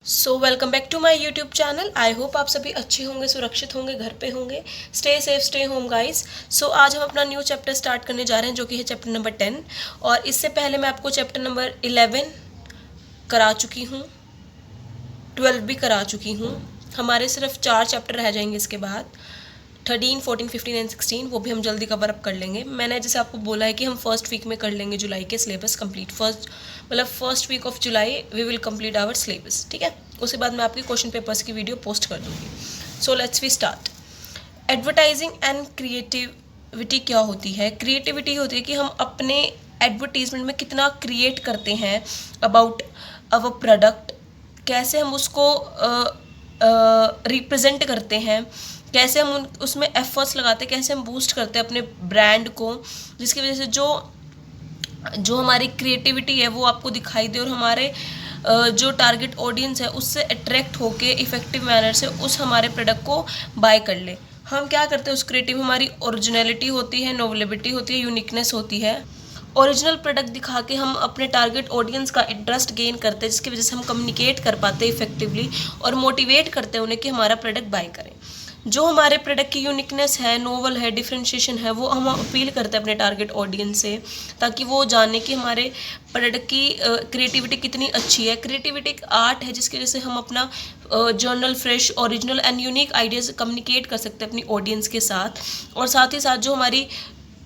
So welcome back to my YouTube channel. I hope आप सभी अच्छे होंगे, सुरक्षित होंगे, घर पे होंगे। Stay safe, stay home guys. So आज हम अपना न्यू चैप्टर स्टार्ट करने जा रहे हैं जो कि है चैप्टर नंबर 10। और इससे पहले मैं आपको चैप्टर नंबर 11 करा चुकी हूँ, 12 भी करा चुकी हूँ। हमारे सिर्फ 4 चैप्टर रह जाएंगे इसके बाद, 13, 14, 15 एंड 16। वो भी हम जल्दी कवर अप कर लेंगे। मैंने जैसे आपको बोला है कि हम फर्स्ट वीक में कर लेंगे जुलाई के syllabus complete. First week of July we will complete our syllabus, ठीक है। उसके बाद मैं आपकी क्वेश्चन पेपर्स की वीडियो पोस्ट कर दूंगी। So let's we start. Advertising and creativity क्या होती है? क्रिएटिविटी होती है कि हम अपने एडवर्टीजमेंट में कितना क्रिएट करते हैं अबाउट अवर प्रोडक्ट, कैसे हम उसको रिप्रेजेंट करते हैं, कैसे हम उसमें एफर्ट्स लगाते हैं, कैसे हम बूस्ट करते हैं अपने ब्रांड को, जिसकी वजह से जो हमारी क्रिएटिविटी है वो आपको दिखाई दे और हमारे जो टारगेट ऑडियंस है उससे अट्रैक्ट होके इफेक्टिव मैनर से उस हमारे प्रोडक्ट को बाय कर ले। हम क्या करते हैं उस क्रिएटिव, हमारी ओरिजिनलिटी होती है, नोवेलिटी होती है, यूनिकनेस होती है। ओरिजिनल प्रोडक्ट दिखा के हम अपने टारगेट ऑडियंस का इंटरेस्ट गेन करते हैं, जिसकी वजह से हम कम्युनिकेट कर पाते हैं इफेक्टिवली और मोटिवेट करते हैं उन्हें कि हमारा प्रोडक्ट बाय करें। जो हमारे प्रोडक्ट की यूनिकनेस है, नोवल है, डिफ्रेंशिएशन है, वो हम अपील करते हैं अपने टारगेट ऑडियंस से, ताकि वो जाने कि हमारे प्रोडक्ट की क्रिएटिविटी कितनी अच्छी है। क्रिएटिविटी एक आर्ट है जिसकी वजह से हम अपना journal fresh, original and unique ideas communicate कर सकते हैं अपनी ऑडियंस के साथ। और साथ ही साथ जो हमारी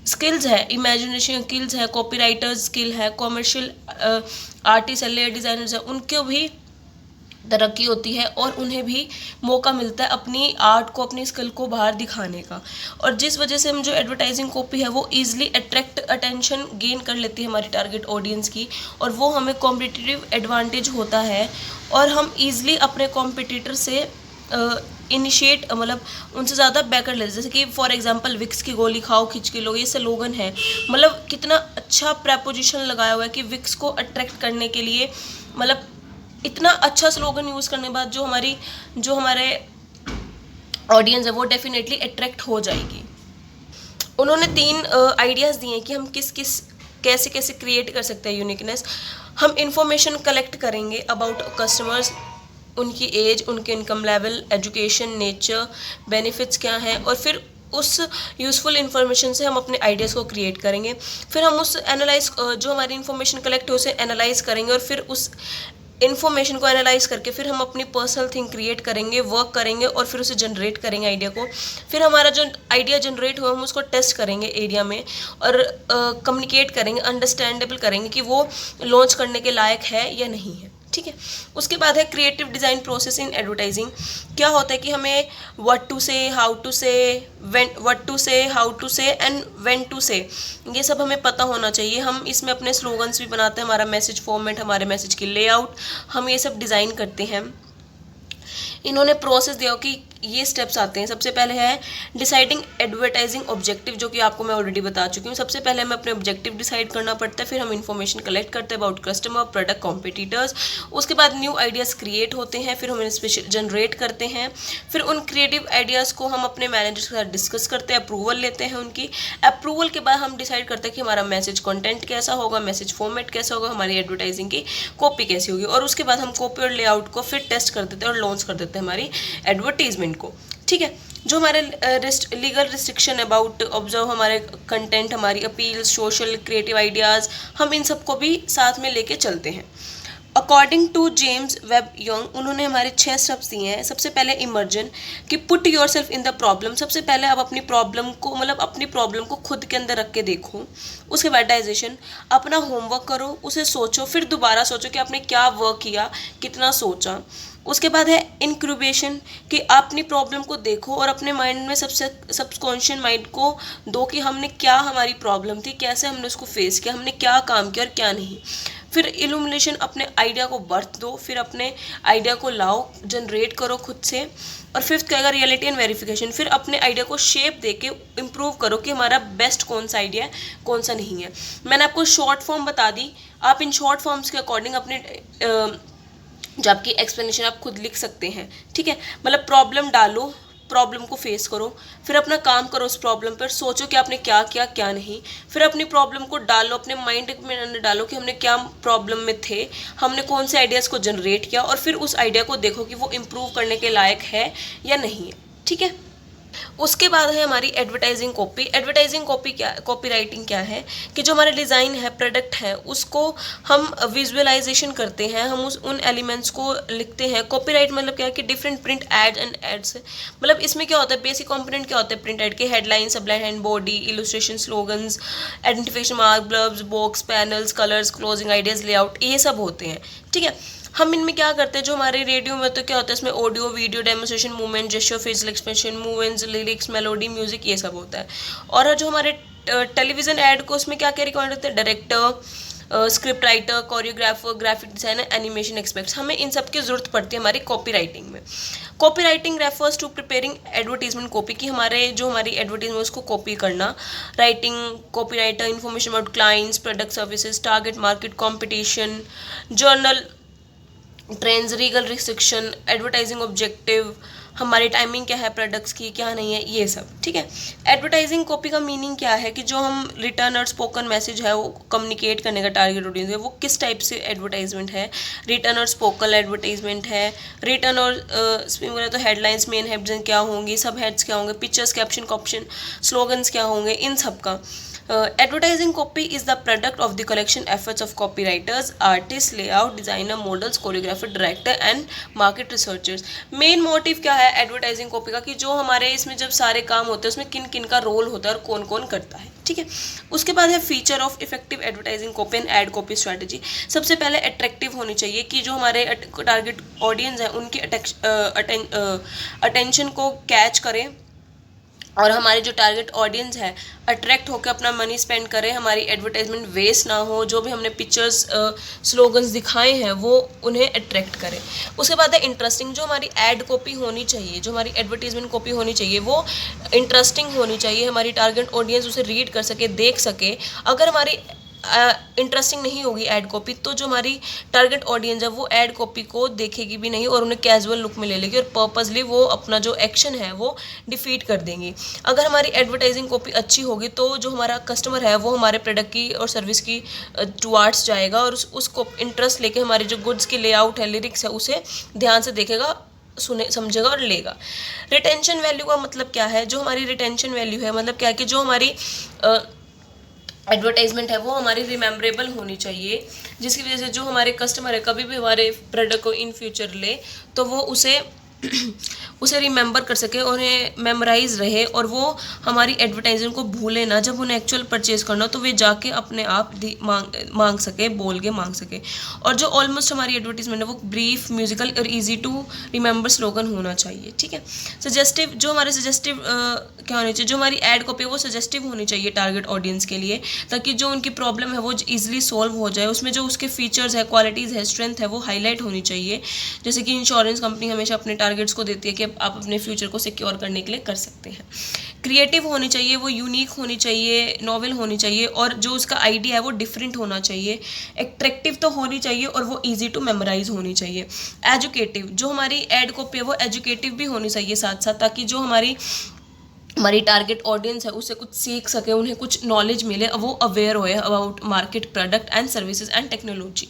स्किल्स है, इमेजिनेशन स्किल्स है, कॉपीराइटर्स स्किल है, कॉमर्शियल आर्टिस्ट है, लेयर डिज़ाइनर्स है, उनको भी तरक्की होती है और उन्हें भी मौका मिलता है अपनी आर्ट को, अपनी स्किल को बाहर दिखाने का। और जिस वजह से हम जो एडवर्टाइजिंग कॉपी है वो ईजिली अट्रैक्ट अटेंशन गेन कर लेती है हमारी टारगेट ऑडियंस की, और वो हमें कॉम्पिटिटिव एडवांटेज होता है और हम ईजिली अपने कॉम्पिटिटर से इनिशिएट उनसे ज़्यादा बैकर लेते। जैसे कि फॉर एग्जांपल विक्स की गोली खाओ खिंच के लो, ये स्लोगन है। कितना अच्छा प्रपोजिशन लगाया हुआ है कि विक्स को अट्रैक्ट करने के लिए, इतना अच्छा स्लोगन यूज़ करने के बाद जो हमारे ऑडियंस है वो डेफिनेटली अट्रैक्ट हो जाएगी। उन्होंने 3 आइडियाज़ दिए कि हम कैसे कैसे क्रिएट कर सकते हैं यूनिकनेस। हम इंफॉर्मेशन कलेक्ट करेंगे अबाउट कस्टमर्स, उनकी एज, उनके income level, education, nature, benefits क्या हैं, और फिर उस यूज़फुल इन्फॉर्मेशन से हम अपने आइडियाज़ को क्रिएट करेंगे। फिर हम उस जो हमारी इन्फॉर्मेशन कलेक्ट है उसे एनालाइज करेंगे, और फिर उस इन्फॉर्मेशन को एनालाइज करके फिर हम अपनी पर्सनल थिंग क्रिएट करेंगे, वर्क करेंगे, और फिर उसे जनरेट करेंगे आइडिया को। फिर हमारा जो आइडिया जनरेट हुआ हम उसको टेस्ट करेंगे एरिया में और कम्युनिकेट करेंगे, अंडरस्टैंडेबल करेंगे कि वो लॉन्च करने के लायक है या नहीं है, ठीक है। उसके बाद है creative design process in advertising. क्या होता है कि हमें व्हाट टू से, हाउ टू से, व्हाट टू से, हाउ टू से एंड व्हेन टू से, ये सब हमें पता होना चाहिए। हम इसमें अपने स्लोगन्स भी बनाते हैं, हमारा मैसेज फॉर्मेट, हमारे मैसेज की लेआउट, हम ये सब डिज़ाइन करते हैं। इन्होंने प्रोसेस दिया कि ये स्टेप्स आते हैं। सबसे पहले है डिसाइडिंग एडवर्टाइजिंग ऑब्जेक्टिव, जो कि आपको मैं ऑलरेडी बता चुकी हूँ। सबसे पहले हमें अपने ऑब्जेक्टिव डिसाइड करना पड़ता है, फिर हम इन्फॉर्मेशन कलेक्ट करते हैं अबाउट कस्टमर, प्रोडक्ट, कॉम्पिटिटर्स। उसके बाद न्यू आइडियाज़ क्रिएट होते हैं, फिर हम इन्हें जनरेट करते हैं। फिर उन क्रिएटिव आइडियाज़ को हम अपने मैनेजर के साथ डिस्कस करते हैं, अप्रूवल लेते हैं उनकी। अप्रूवल के बाद हम डिसाइड करते हैं कि हमारा मैसेज कॉन्टेंट कैसा होगा, मैसेज फॉर्मेट कैसा होगा, हमारी एडवर्टाइजिंग की कॉपी कैसी होगी, और उसके बाद हम कॉपी और लेआउट को फिर टेस्ट कर देते हैं और लॉन्च कर देते हैं हमारी एडवर्टीजमेंट को, ठीक है। जो हमारे लीगल रिस्ट्रिक्शन अबाउट ऑब्जर्व हमारे कंटेंट, हमारी अपील्स, सोशल क्रिएटिव आइडियाज़, हम इन सबको भी साथ में लेके चलते हैं। According to James Webb Young, उन्होंने हमारे 6 स्टेप्स दिए हैं। सबसे पहले इमर्जन, कि put your self in the problem. सबसे पहले आप अपनी प्रॉब्लम को अपनी प्रॉब्लम को खुद के अंदर रख के देखो। उसके बाद डाइजेशन, अपना होमवर्क करो, उसे सोचो, फिर दोबारा सोचो कि आपने क्या वर्क किया, कितना सोचा। उसके बाद है इंक्यूबेशन, कि आप अपनी प्रॉब्लम को देखो और अपने माइंड में सबकॉन्शियस माइंड को दो कि हमने क्या, हमारी प्रॉब्लम थी, कैसे हमने उसको फेस किया, हमने क्या काम किया और क्या नहीं। फिर इल्यूमिनेशन, अपने आइडिया को बर्थ दो, फिर अपने आइडिया को लाओ, जनरेट करो खुद से। और फिफ्थ क्या, रियलिटी एंड वेरिफिकेशन, फिर अपने आइडिया को शेप दे के इम्प्रूव करो कि हमारा बेस्ट कौन सा आइडिया है, कौन सा नहीं है। मैंने आपको शॉर्ट फॉर्म बता दी, आप इन शॉर्ट फॉर्म्स के अकॉर्डिंग अपने जो आपकी एक्सप्लेनेशन आप खुद लिख सकते हैं, ठीक है। प्रॉब्लम डालो, प्रॉब्लम को फेस करो, फिर अपना काम करो उस प्रॉब्लम पर, सोचो कि आपने क्या किया क्या नहीं, फिर अपनी प्रॉब्लम को डालो, अपने माइंड में अंदर डालो कि हमने क्या प्रॉब्लम में थे, हमने कौन से आइडियाज़ को जनरेट किया, और फिर उस आइडिया को देखो कि वो इम्प्रूव करने के लायक है या नहीं है। ठीक है। उसके बाद है हमारी एडवर्टाइजिंग कॉपी। एडवर्टाइजिंग कॉपी क्या, कॉपी राइटिंग क्या है कि जो हमारे डिज़ाइन है, प्रोडक्ट है, उसको हम विजुअलाइजेशन करते हैं, हम उन एलिमेंट्स को लिखते हैं। कॉपीराइट मतलब क्या है कि different print ad and ads, मतलब इसमें क्या होता है, बेसिक कंपोनेंट क्या होता है प्रिंट एड के, headline, subline and body, illustration, slogans, identification mark, blurbs, box, panels, colours, closing ideas, layout, ये सब होते हैं। ठीक है। हम इनमें क्या करते हैं, जो हमारे रेडियो में तो क्या होता है, इसमें audio, video, demonstration, movement, gesture, facial expression, movements, lyrics, melody, music, ये सब होता है। और जो हमारे टेलीविजन ऐड को, उसमें क्या क्या रिक्वायर्ड होते हैं, director, script writer, choreographer, graphic designer, animation experts, हमें इन सब की जरूरत पड़ती है हमारी कॉपी राइटिंग में। Copy writing refers to preparing advertisement copy, की हमारे जो हमारी एडवर्टीजमेंट उसको कॉपी करना। Writing, copy writer, information about clients, product, services, target market, competition, general trends, legal restriction, advertising objective, हमारी टाइमिंग क्या है प्रोडक्ट्स की, क्या नहीं है, ये सब। ठीक है। एडवर्टाइजिंग कॉपी का मीनिंग क्या है कि जो हम रिटर्न और स्पोकन मैसेज है वो कम्युनिकेट करने का टारगेट ऑडियंस है, वो किस टाइप से एडवर्टाइजमेंट है। रिटर्न और स्पोकन एडवर्टाइजमेंट है। रिटर्न और बोले तो हेडलाइंस, मेन हेड्स क्या होंगी, सब हेड्स क्या होंगे, पिक्चर्स, कैप्शन, कॉप्शन, स्लोगन्स क्या होंगे, इन सब का। Advertising copy is the product of the collection efforts of copywriters, artists, layout designer, models, choreographer, director and market researchers. Main motive क्या है एडवर्टाइजिंग कॉपी का कि जो हमारे इसमें जब सारे काम होते हैं उसमें किन किन का रोल होता है और कौन कौन करता है। ठीक है। उसके बाद है feature of effective advertising copy and ad copy strategy. सबसे पहले अट्रैक्टिव होनी चाहिए कि जो हमारे टारगेट ऑडियंस है उनकी अटेंशन को कैच करें, और हमारे जो टारगेट ऑडियंस है अट्रैक्ट होकर अपना मनी स्पेंड करें, हमारी एडवर्टाइजमेंट वेस्ट ना हो, जो भी हमने पिक्चर्स, स्लोगन्स दिखाए हैं वो उन्हें अट्रैक्ट करें। उसके बाद है इंटरेस्टिंग। जो हमारी एड कॉपी होनी चाहिए, जो हमारी एडवर्टीजमेंट कॉपी होनी चाहिए वो इंटरेस्टिंग होनी चाहिए, हमारी टारगेट ऑडियंस उसे रीड कर सके, देख सके। अगर हमारी इंटरेस्टिंग नहीं होगी एड कॉपी तो जो हमारी टारगेट ऑडियंस है वो एड कॉपी को देखेगी भी नहीं और उन्हें कैजुअल लुक में ले लेगी और पर्पसली वो अपना जो एक्शन है वो डिफीट कर देंगी। अगर हमारी एडवर्टाइजिंग कॉपी अच्छी होगी तो जो हमारा कस्टमर है वो हमारे प्रोडक्ट की और सर्विस की टुवार्ड्स जाएगा और उसको इंटरेस्ट लेके हमारे जो गुड्स की लेआउट है, लिरिक्स है, उसे ध्यान से देखेगा, सुने, समझेगा और लेगा। रिटेंशन वैल्यू का मतलब क्या है, जो हमारी रिटेंशन वैल्यू है मतलब क्या है कि जो हमारी एडवर्टाइजमेंट है वो हमारी रिमेम्बरेबल होनी चाहिए, जिसकी वजह से जो हमारे कस्टमर है कभी भी हमारे प्रोडक्ट को इन फ्यूचर ले तो वो उसे रिमेंबर कर सके, उन्हें मेमोराइज रहे और वो हमारी एडवर्टाइजमेंट को भूले ना। जब उन्हें एक्चुअल परचेज करना हो तो वे जाके अपने आप मांग सके, बोल के मांग सके। और जो ऑलमोस्ट हमारी एडवर्टीजमेंट है वो ब्रीफ, म्यूजिकल और इजी टू रिमेंबर स्लोगन होना चाहिए। ठीक है। सजेस्टिव, जो हमारे सजेस्टिव क्या होनी चाहिए, जो हमारी एड कॉपी है वो सजेस्टिव होनी चाहिए टारगेट ऑडियंस के लिए, ताकि जो उनकी प्रॉब्लम है वो ईजिली सॉल्व हो जाए। उसमें जो उसके फीचर्स है, क्वालिटीज़ है, स्ट्रेंथ है वो हाईलाइट होनी चाहिए। जैसे कि इंश्योरेंस कंपनी हमेशा अपने टारगेट्स को देती है कि आप अपने फ्यूचर को सिक्योर करने के लिए कर सकते हैं। क्रिएटिव होनी चाहिए, वो यूनिक होनी चाहिए, नॉवेल होनी चाहिए और जो उसका आइडिया है वो डिफरेंट होना चाहिए। एट्रैक्टिव तो होनी चाहिए और वो इजी टू मेमोराइज होनी चाहिए। एजुकेटिव, जो हमारी एड कॉपी है वो एजुकेटिव भी होनी चाहिए साथ साथ, ताकि जो हमारी टारगेट ऑडियंस है उससे कुछ सीख सके, उन्हें कुछ नॉलेज मिले, वो अवेयर होए about market, product and services and technology.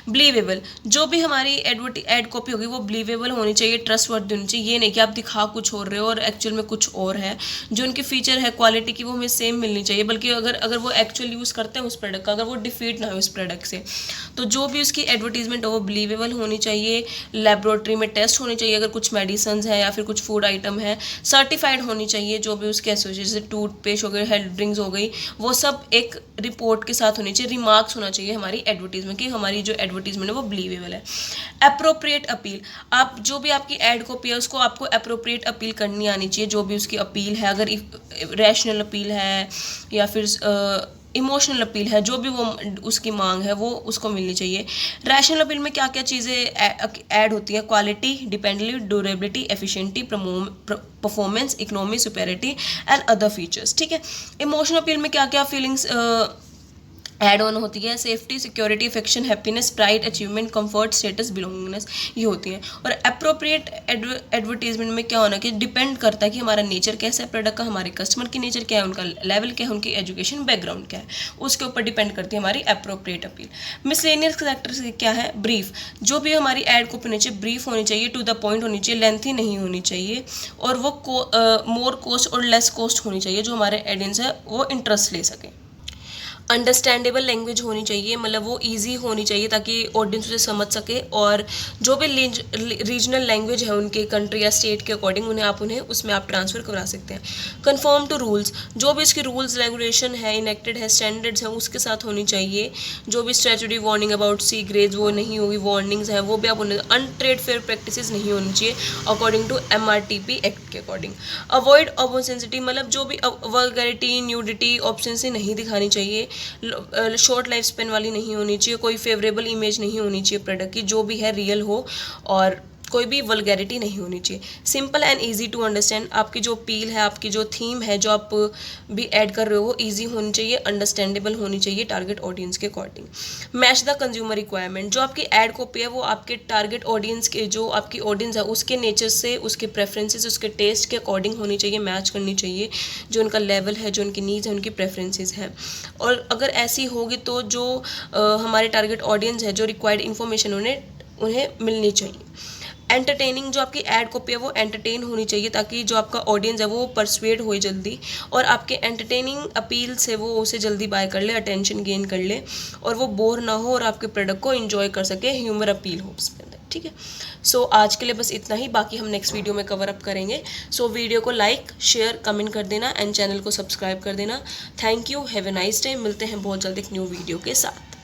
Believable, जो भी हमारी एड कॉपी होगी वो बिलीवेबल होनी चाहिए, ट्रस्टवर्दी होनी चाहिए। ये नहीं कि आप दिखा कुछ और रहे हो और एक्चुअल में कुछ और है। जो उनके फीचर है, क्वालिटी की, वो हमें सेम मिलनी चाहिए, बल्कि अगर वो एक्चुअल यूज़ करते हैं उस प्रोडक्ट का, अगर वो डिफीट ना हो उस प्रोडक्ट से, तो जो भी उसकी एडवर्टीजमेंट हो वो बिलीवेबल होनी चाहिए। लेबोरेटरी में टेस्ट होनी चाहिए अगर कुछ मेडिसिन है या फिर कुछ फूड आइटम है। सर्टिफाइड होनी चाहिए, जो भी उसके एसोसिएशन, जैसे टूथपेस्ट हो गई, हेल्थ ड्रिंक्स हो गई, वो सब एक रिपोर्ट के साथ होनी चाहिए। रिमार्क्स होना चाहिए हमारी एडवर्टीजमेंट की, हमारी जो एडवर्टीजमेंट है वो बिलीवेबल है। अप्रोप्रिएट अपील, आप जो भी आपकी एड कॉपी है उसको आपको अप्रोप्रिएट अपील करनी आनी चाहिए। जो भी उसकी अपील है, अगर रैशनल अपील है या फिर इमोशनल अपील है, जो भी वो उसकी मांग है वो उसको मिलनी चाहिए। रैशनल अपील में क्या क्या चीज़ें ऐड होती हैं, quality, dependability, durability, efficiency, performance, economy, superiority and other features. ठीक है। इमोशनल अपील में क्या क्या फीलिंग्स ऐड ऑन होती है safety, security, affection, happiness, pride, achievement, comfort, status, belongingness, ये होती हैं। और अप्रोप्रिएट एडवर्टीजमेंट में क्या होना कि डिपेंड करता है कि हमारा नेचर कैसा है प्रोडक्ट का, हमारे कस्टमर की नेचर क्या है, उनका लेवल क्या है, उनकी एजुकेशन बैकग्राउंड क्या है, उसके ऊपर डिपेंड करती है हमारी अप्रोप्रिएट अपील। मिसलेनियस फैक्टर्स क्या है, ब्रीफ, जो भी हमारी एड कॉपी होनी चाहिए ब्रीफ होनी चाहिए, टू द पॉइंट होनी चाहिए, लेंथी नहीं होनी चाहिए, और वो मोर कॉस्ट और लेस कॉस्ट होनी चाहिए, जो हमारे ऑडियंस है वो इंटरेस्ट ले सके। अंडरस्टैंडेबल लैंग्वेज होनी चाहिए, मतलब वो इजी होनी चाहिए ताकि ऑडियंस उसे समझ सके, और जो भी रीजनल लैंग्वेज है उनके कंट्री या स्टेट के अकॉर्डिंग उन्हें उसमें आप ट्रांसफ़र करा सकते हैं। कंफर्म टू रूल्स, जो भी इसके रूल्स रेगुलेशन है, इनेक्टेड है, स्टैंडर्ड्स हैं, उसके साथ होनी चाहिए। जो भी statutory warning about cigarettes वो नहीं होगी, वार्निंग्स हैं वो भी आप उन्हें, अनट्रेड फेयर प्रैक्टिसेस नहीं होनी चाहिए अकॉर्डिंग टू MRTP एक्ट के अकॉर्डिंग। अवॉइड ऑपोसेंसिटी, मतलब जो भी वल्गैरिटी, न्यूडिटी, ऑब्सेंसी नहीं दिखानी चाहिए। शॉर्ट लाइफ स्पेन वाली नहीं होनी चाहिए, कोई फेवरेबल इमेज नहीं होनी चाहिए प्रोडक्ट की, जो भी है रियल हो, और कोई भी वल्गैरिटी नहीं होनी चाहिए। Simple and easy to understand, आपकी जो अपील है, आपकी जो थीम है, जो आप भी ऐड कर रहे हो वो इजी होनी चाहिए, अंडरस्टैंडेबल होनी चाहिए टारगेट ऑडियंस के according. Match the consumer requirement, जो आपकी ऐड कॉपी है वो आपके टारगेट ऑडियंस के, जो आपकी ऑडियंस है उसके नेचर से, उसके प्रेफरेंसेस, उसके टेस्ट के अकॉर्डिंग होनी चाहिए, मैच करनी चाहिए, जो उनका लेवल है, जो उनकी नीड्स है, उनकी प्रेफरेंसेस है। और अगर ऐसी होगी तो जो हमारे टारगेट ऑडियंस है, जो रिक्वायर्ड इन्फॉर्मेशन उन्हें मिलनी चाहिए। एंटरटेनिंग, जो आपकी ऐड कॉपी है वो एंटरटेन होनी चाहिए ताकि जो आपका ऑडियंस है वो परसुएड हो जल्दी, और आपके एंटरटेनिंग अपील से वो उसे जल्दी बाय कर ले, अटेंशन गेन कर ले, और वो बोर ना हो और आपके प्रोडक्ट को एंजॉय कर सके, ह्यूमर अपील हो उसके अंदर। ठीक है, सो आज के लिए बस इतना ही, बाकी हम नेक्स्ट वीडियो में कवर अप करेंगे। सो वीडियो को लाइक, शेयर, कमेंट कर देना एंड चैनल को सब्सक्राइब कर देना। Thank you, have a nice day. मिलते हैं बहुत जल्द एक न्यू वीडियो के साथ।